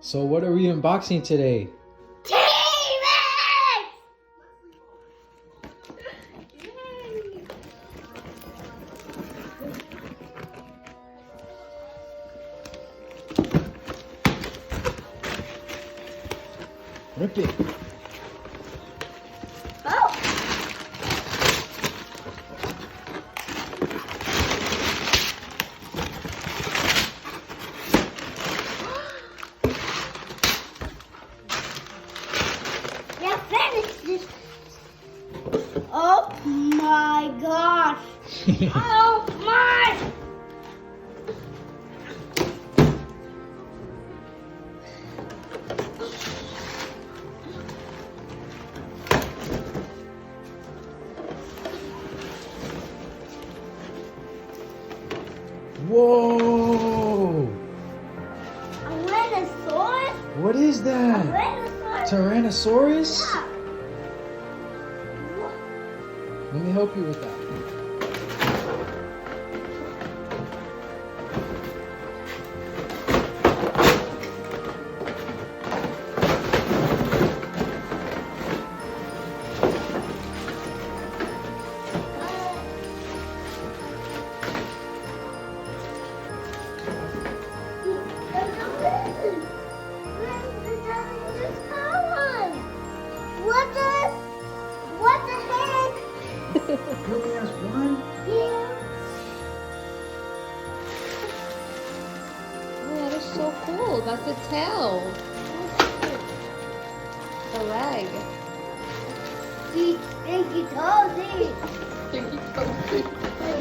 So what are we unboxing today? T-Rex! Rip it. Oh! Yeah, finished this. Oh my gosh! Oh my! Whoa! A Tyrannosaurus? What is A that? Tyrannosaurus? Tyrannosaurus? Yeah. Let me help you with that. What the heck? Really has one? Yeah. Oh, that is so cool. That's the tail. The leg. These stinky toesies.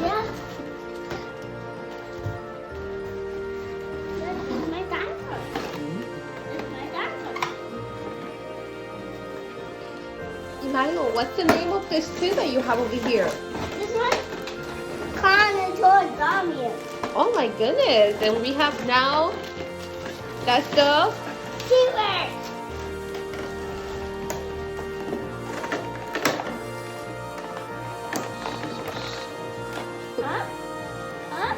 Yeah. This is my dinosaur. This is my dinosaur. Emmanuel, what's the name of this too that you have over here? This one? Carnotaurus. Oh my goodness. And we have now, that's the, T-Rex. Huh? Huh?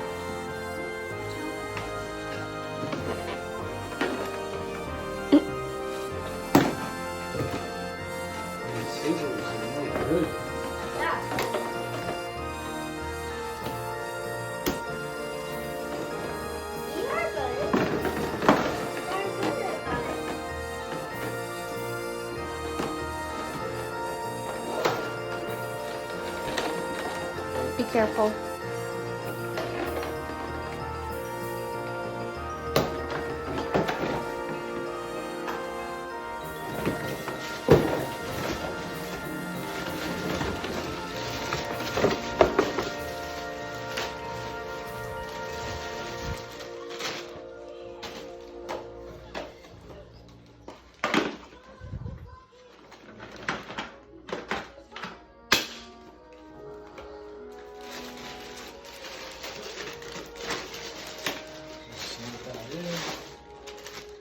Yeah. You are good. You're good at it. be careful. Snap that in.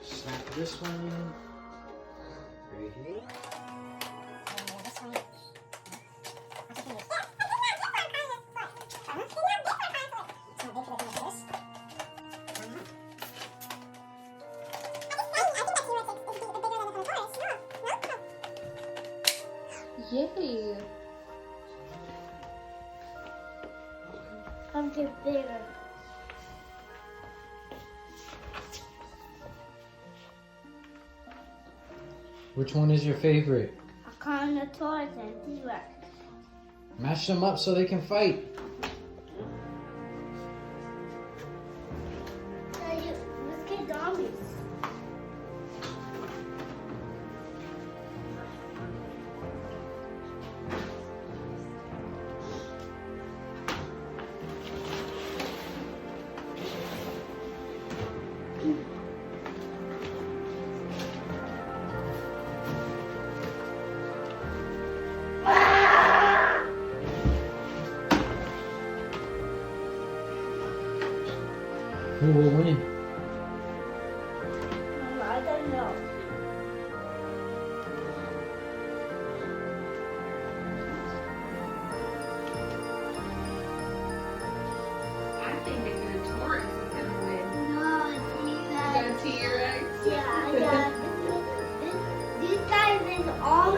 Snap this one in. Right here. Yay. Come to bigger. Which one is your favorite? A Carnotaurus and T-Rex. Mash them up so they can fight. Let's get zombies. Who will win? I don't know. I think the Taurus is gonna win. No, T-Rex. The T-Rex. Yeah, These guys is all